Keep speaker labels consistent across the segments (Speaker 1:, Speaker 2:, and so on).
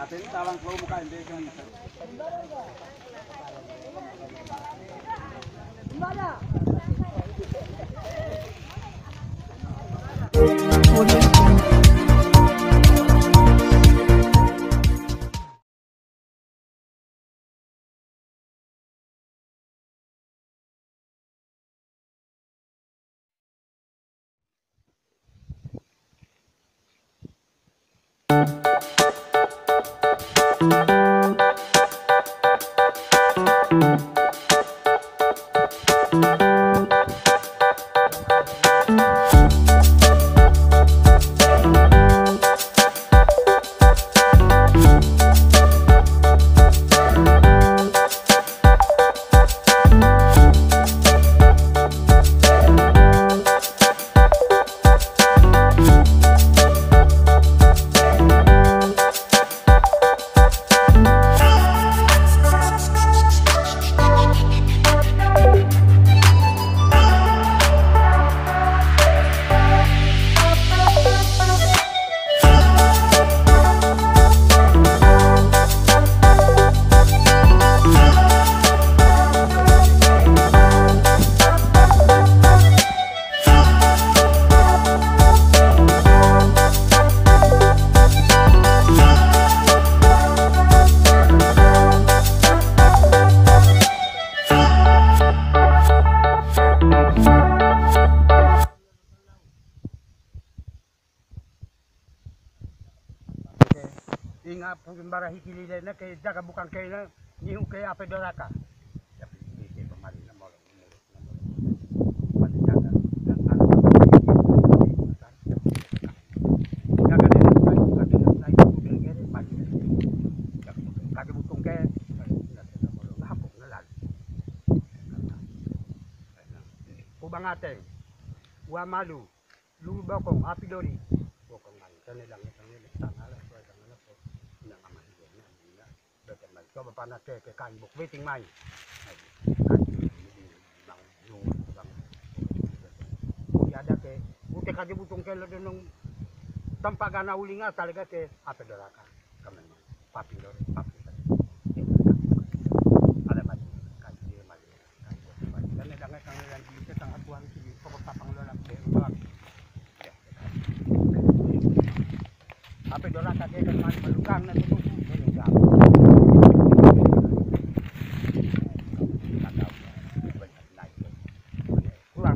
Speaker 1: Atin tawang ko mukha hindi kan. Mana? Ingat pembara hikili na kay jaga bukan kay na niu kay apa doraka. Tapi ini pemari na molong jaga dan anak jaga dia naik kuda kere pagi. Kaki butung kay hapok na lagi. Ubang ate, wa malu, lu bokong api dori. Bokong man kanila tangala. Coba panas ke kain buk waiting mai. Ya ada ke ute kaje butung ke lo nung tampa gana ulinga talaga ke apa doraka kamen papi dor papi. Ada mati kaje mati. Dan nedangai kangelan di tang atuan sini pokok tapang lo lak ke ulak. Apa doraka ke kan mati belukang na tutu ini ya.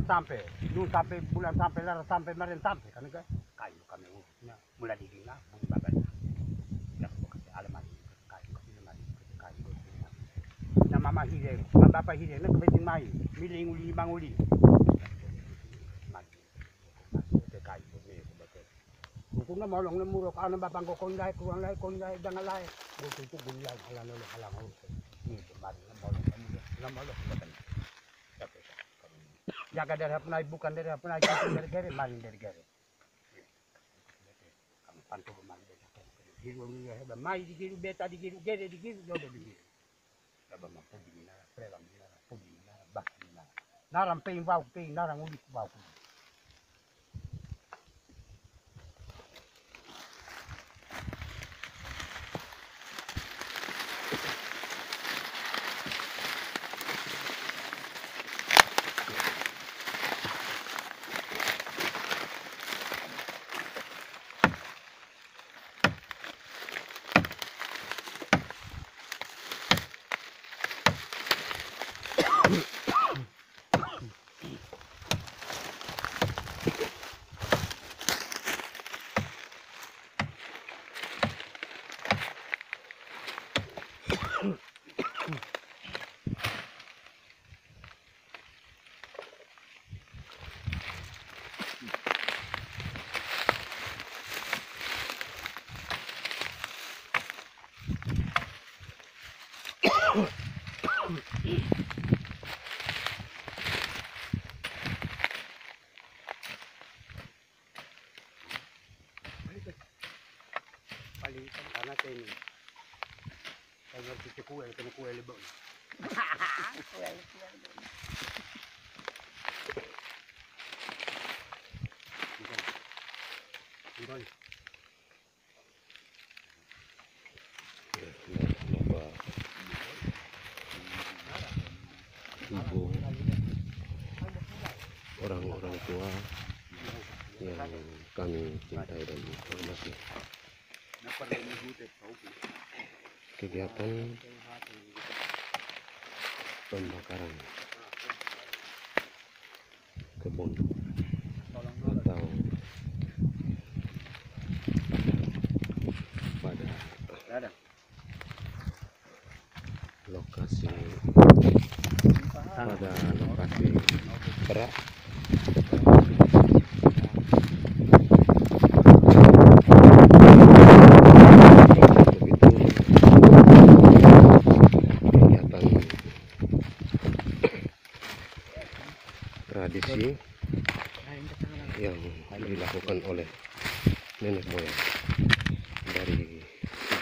Speaker 1: Sampai, dulu sampai bulan sampai lara sampai kemarin sampai kan kayu kami urusnya mulai didina bunyi bagan yang bekerja alamat kayu nama mama hire nama bapak hire nak kepenting mai miling uli bang uli kayu buku na molong na murok ano babang ko konday kurang lay jangan lay buku bulay halang ini kemarin na molong jaga dari apa bukan dari apa dari gere maling dari gere kamu pantu maling dari hiru ni ya mai di hiru beta di hiru gere di hiru jodoh di hiru coba mampu dina prelam dina pudina bakina narang ping bau ping narang ulik bau Palitan karena ini. Saya ngerti kue, kena kue lebon. Kue lebon. Enggak.
Speaker 2: orang-orang tua yang kami cintai dan hormati. Kegiatan pembakaran kebun atau pada lokasi perak kegiatan tradisi yang dilakukan oleh nenek moyang dari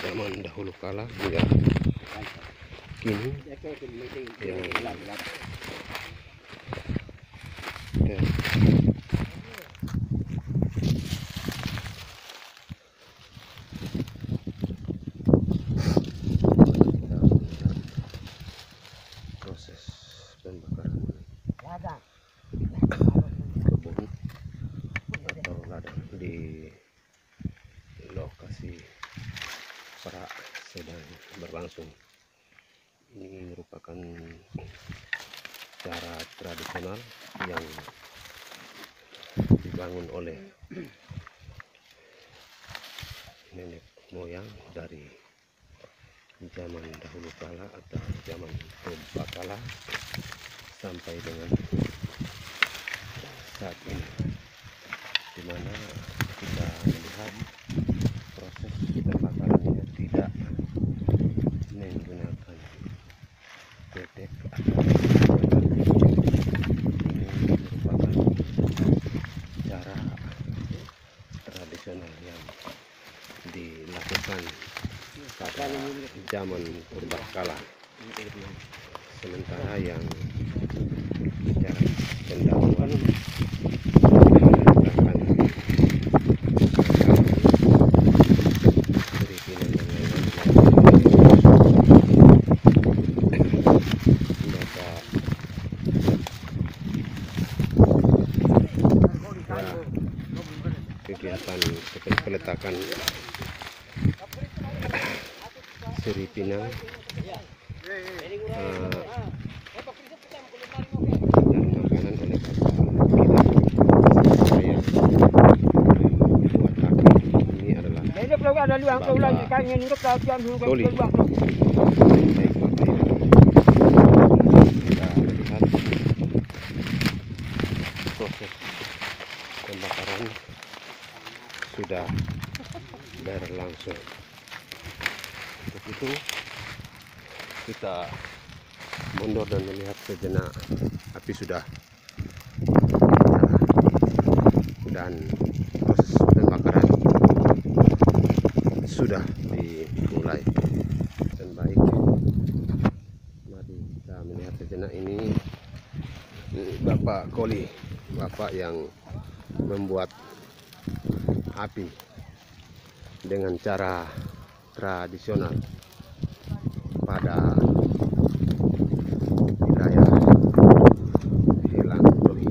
Speaker 2: zaman dahulu kala hingga kini, yang proses pembakaran kebun atau ladang di lokasi perak sedang berlangsung. Ini merupakan cara tradisional yang dibangun oleh nenek moyang dari zaman dahulu kala atau zaman purba kala sampai dengan saat ini, di mana kita melihat proses pembakarannya tidak menggunakan bebek atau ini merupakan cara tradisional yang dilakukan pada zaman purba kala, sementara yang cara pendahuluan menggunakan perizinan yang kegiatan peletakan sirih pinang dan makanan oleh bapak kita. Saya buat api. Ini adalah Toli. Baik bapak ibu, kita lihat proses pembakaran sudah berlangsung. Untuk itu kita mundur dan melihat sejenak. Api sudah dan proses pembakaran sudah dimulai dan baik. Mari kita melihat sejenak. Ini Bapak Koli, bapak yang membuat api dengan cara tradisional pada wilayah Helang Toli.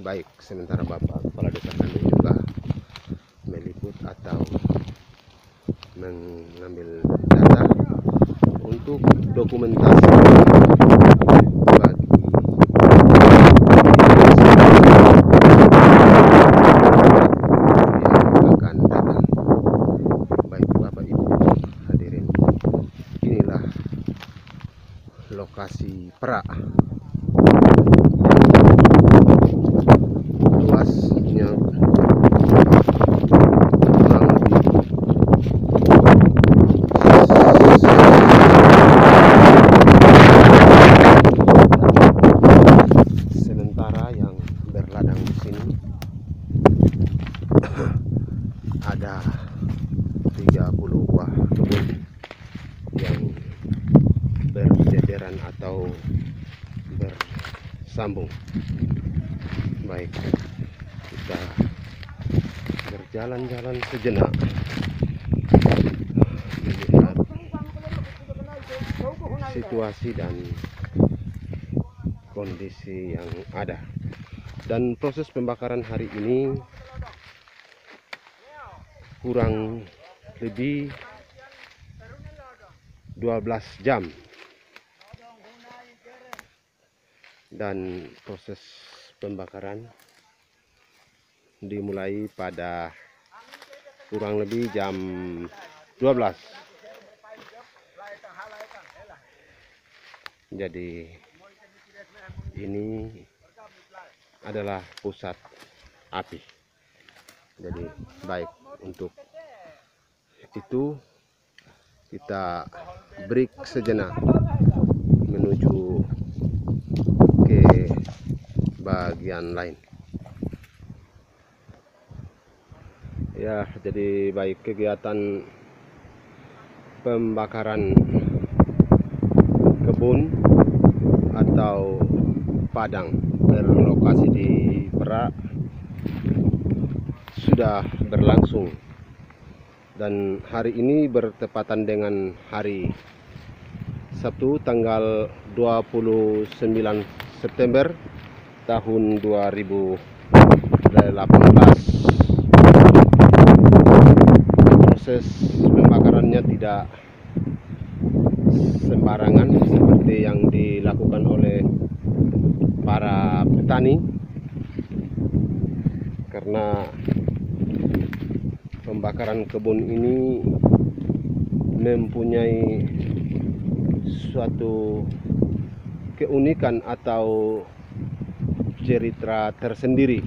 Speaker 2: Baik, sementara Bapak Kepala Desa kami juga meliput atau mengambil data untuk dokumentasi bagi yang akan datang. Baik Bapak Ibu hadirin, inilah lokasi perak luasnya kurang lebih 1,5
Speaker 3: tersambung. Baik, kita berjalan-jalan sejenak melihat situasi dan kondisi yang ada. Dan proses pembakaran hari ini kurang lebih 12 jam, dan proses pembakaran dimulai pada kurang lebih jam 12. Jadi ini adalah pusat api. Jadi baik, untuk itu kita break sejenak menuju ke bagian lain. Ya, jadi baik, kegiatan pembakaran kebun atau padang berlokasi di Perak sudah berlangsung, dan hari ini bertepatan dengan hari Sabtu tanggal 29 September tahun 2018. Proses pembakarannya tidak sembarangan seperti yang dilakukan oleh para petani, karena pembakaran kebun ini mempunyai suatu keunikan atau cerita tersendiri,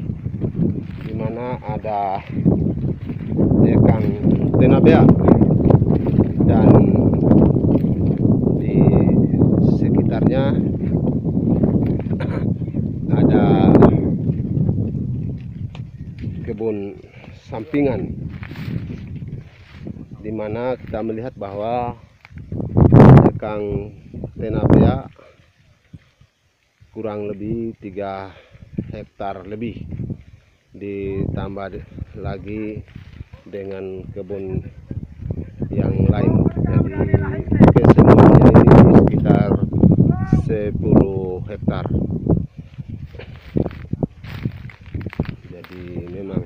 Speaker 3: di mana ada ekang tenabea, dan di sekitarnya ada kebun sampingan, di mana kita melihat bahwa ekang tenabea kurang lebih 3 hektar lebih, ditambah lagi dengan kebun yang lain. Jadi kesemuanya ini sekitar 10 hektar. Jadi memang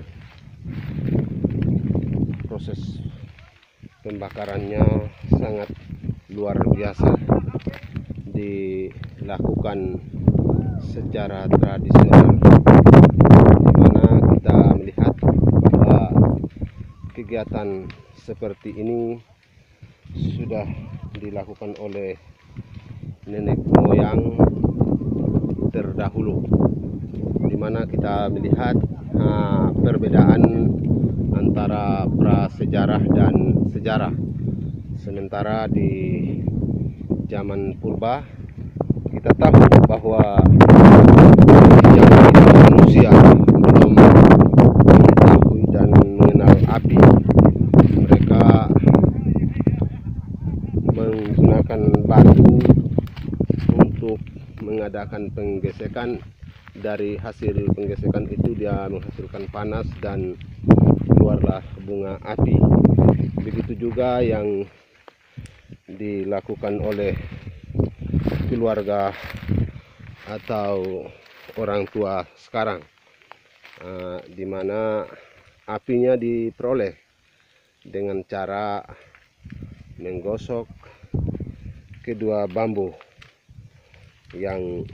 Speaker 3: proses pembakarannya sangat luar biasa, dilakukan secara tradisional, di mana kita melihat bahwa kegiatan seperti ini sudah dilakukan oleh nenek moyang terdahulu, di mana kita melihat perbedaan antara prasejarah dan sejarah. Sementara di zaman purba kita tahu bahwa zaman itu manusia belum mengetahui dan mengenal api. Mereka menggunakan batu untuk mengadakan penggesekan. Dari hasil penggesekan itu dia menghasilkan panas dan keluarlah bunga api. Begitu juga yang dilakukan oleh keluarga atau orang tua sekarang, di mana apinya diperoleh dengan cara menggosok kedua bambu yang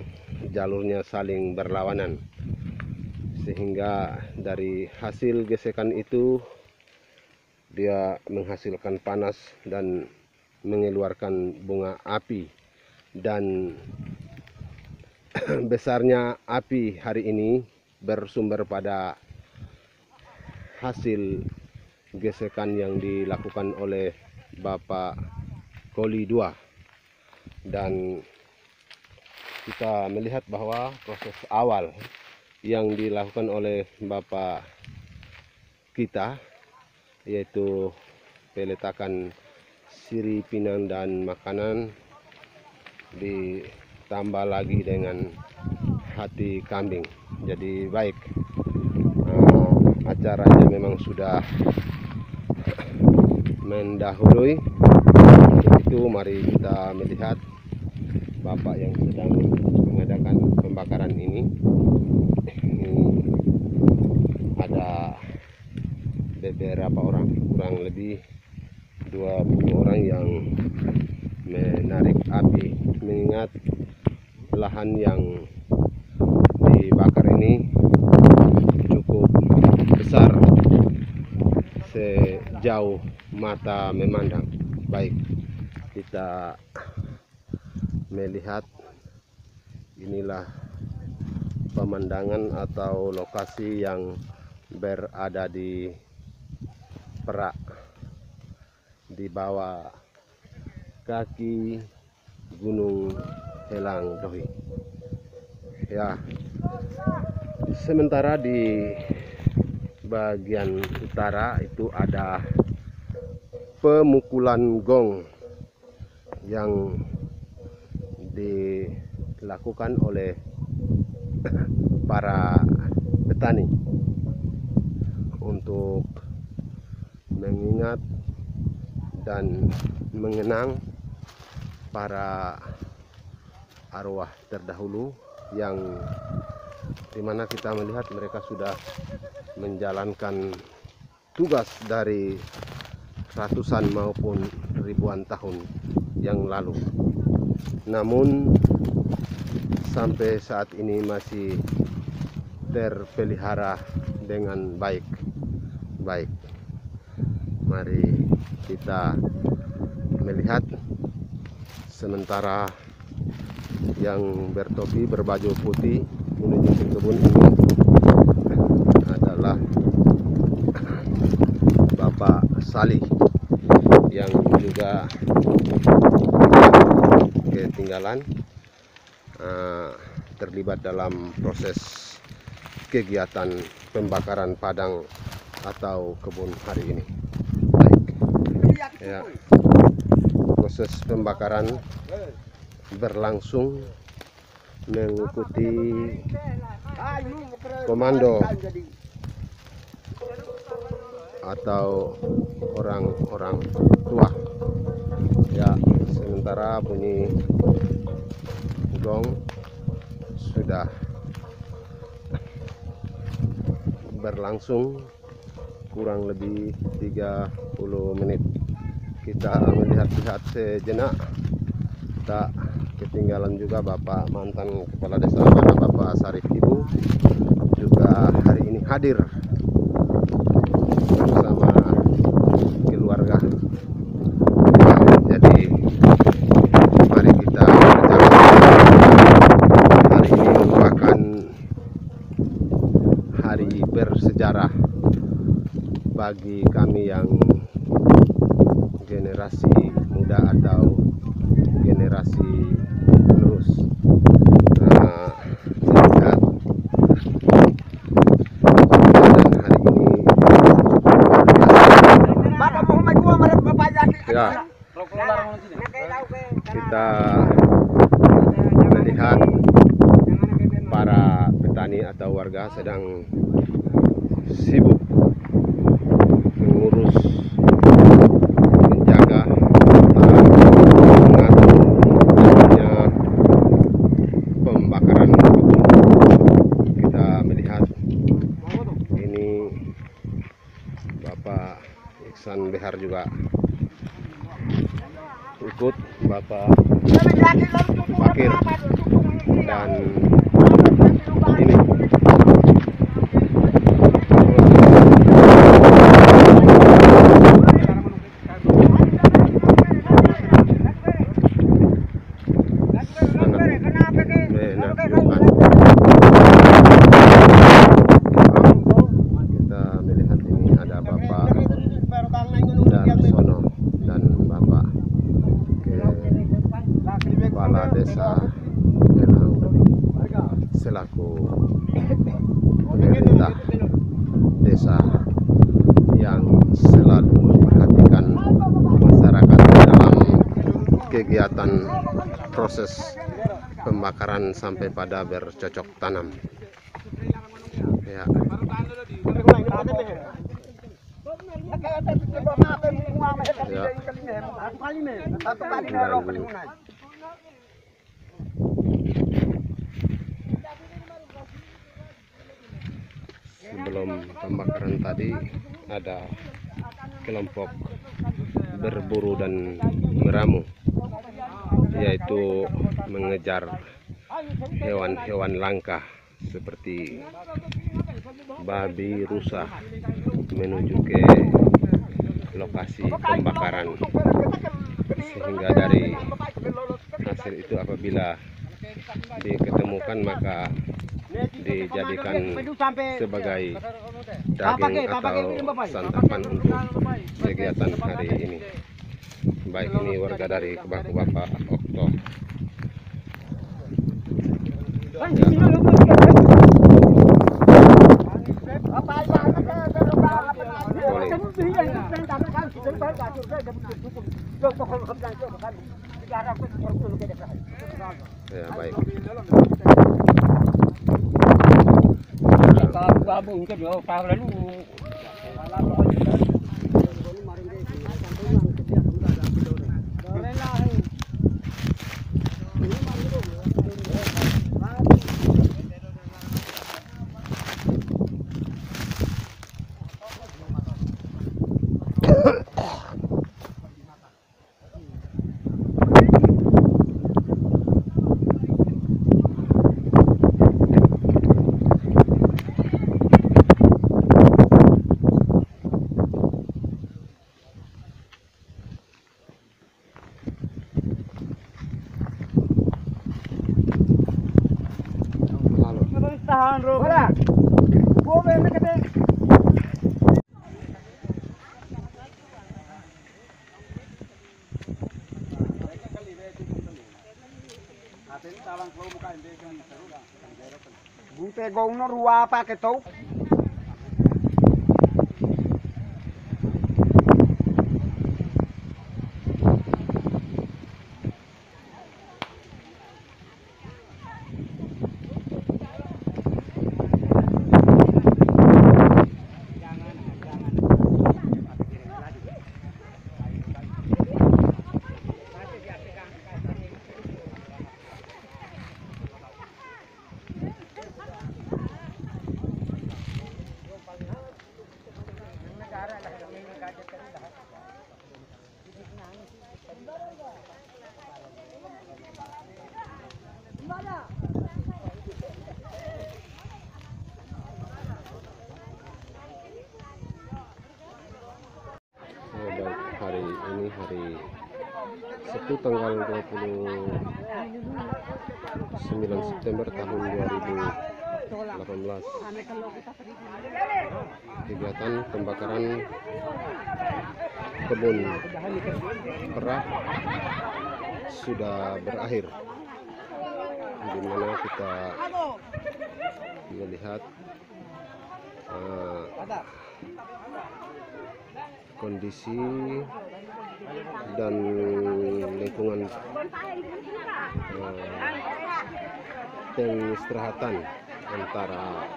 Speaker 3: jalurnya saling berlawanan, sehingga dari hasil gesekan itu dia menghasilkan panas dan mengeluarkan bunga api. Dan besarnya api hari ini bersumber pada hasil gesekan yang dilakukan oleh Bapak Koli II. Dan kita melihat bahwa proses awal yang dilakukan oleh Bapak kita, yaitu peletakan sirih pinang dan makanan, ditambah lagi dengan hati kambing. Jadi baik, acaranya memang sudah mendahului. Untuk itu mari kita melihat bapak yang sedang mengadakan pembakaran ini. Ada beberapa orang, kurang lebih 20 orang yang menarik api, mengingat lahan yang dibakar ini cukup besar sejauh mata memandang. Baik, kita melihat inilah pemandangan atau lokasi yang berada di Perak, di bawah kaki Gunung Helang Dohi. Ya, sementara di bagian utara itu ada pemukulan gong yang dilakukan oleh para petani untuk mengingat dan mengenang para arwah terdahulu yang dimana kita melihat mereka sudah menjalankan tugas dari ratusan maupun ribuan tahun yang lalu, namun sampai saat ini masih terpelihara dengan baik. Mari kita melihat sementara yang bertopi berbaju putih menuju ke kebun ini adalah Bapak Salih yang juga ketinggalan terlibat dalam proses kegiatan pembakaran padang atau kebun hari ini. Baik, ya, proses pembakaran berlangsung mengikuti komando atau orang-orang tua. Ya, sementara bunyi gong sudah berlangsung kurang lebih 30 menit. Kita melihat-lihat sejenak, tak ketinggalan juga Bapak mantan Kepala Desa Mana, Bapak Sarif Ibu juga hari ini hadir bersama keluarga. Jadi mari kita hari ini merupakan hari bersejarah bagi kami yang generasi muda atau generasi penerus. Sehingga dan hari ini ya, kita melihat para petani atau warga sedang sibuk mengurus, menjaga, mengatur adanya pembakaran kebun. Kita melihat ini Bapak Iksan Behar juga ikut, Bapak Fakir, dan ini Kepala Desa Helang selaku pemerintah desa yang selalu memperhatikan masyarakat dalam kegiatan proses pembakaran sampai pada bercocok tanam. Ya. Sebelum pembakaran tadi ada kelompok berburu dan meramu, yaitu mengejar hewan-hewan langka seperti babi, rusa menuju ke lokasi pembakaran, sehingga dari hasil itu apabila diketemukan maka dijadikan sebagai daging atau santapan untuk kegiatan hari ini. Baik ini warga dari Bapak Okto. Ya, baik.
Speaker 2: Gabung ke dia tahun lalu. Tahan ro. Bola. Bobe nekete. Bute gong no ruwa pa ketou.
Speaker 3: Hari ini hari Sabtu tanggal 29 September tahun 2018. Kegiatan pembakaran kebun perah sudah berakhir, di mana kita melihat kondisi dan lingkungan pengistirahatan antara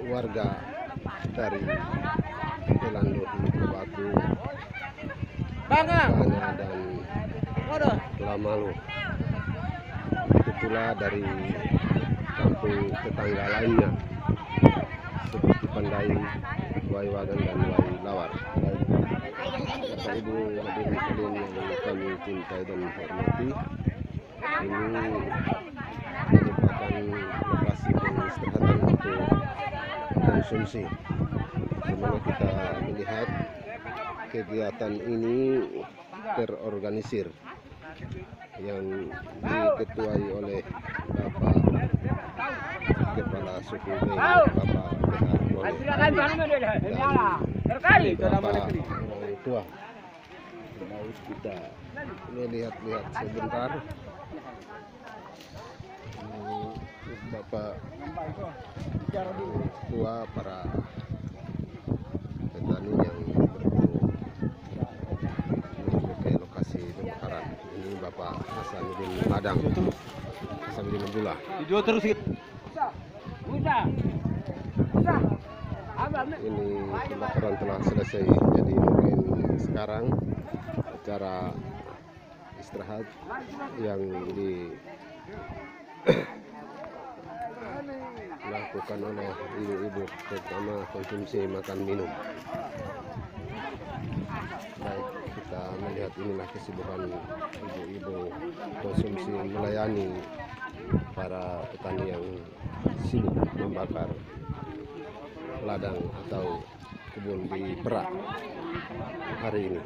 Speaker 3: warga dari Pelando Batu, Bana dan Lamalu, itu pula dari kampung tetangga lainnya seperti Pandai, Waiwagan dan Wailawar. Bapak Ibu hadirin sekalian yang kami cintai dan hormati, ini merupakan lokasi pengistirahatan untuk konsumsi, di mana kita melihat kegiatan ini terorganisir yang diketuai oleh Bapak Kepala Suku Bey, Bapak dan Bapak orang tua. Lalu kita melihat-lihat sebentar. Bapak tua para petani yang berburu menuju ke lokasi pembakaran. Ini Bapak Hasanuddin kebun ladang sambil menjulah.
Speaker 2: Video terus gitu.
Speaker 1: Udah. Udah. Abang.
Speaker 3: Ini pembakaran telah selesai, jadi mungkin sekarang acara istirahat yang dilakukan oleh ibu-ibu, terutama konsumsi makan minum. Baik, kita melihat inilah kesibukan ibu-ibu konsumsi melayani para petani yang sibuk membakar ladang atau kebun di Perak hari ini.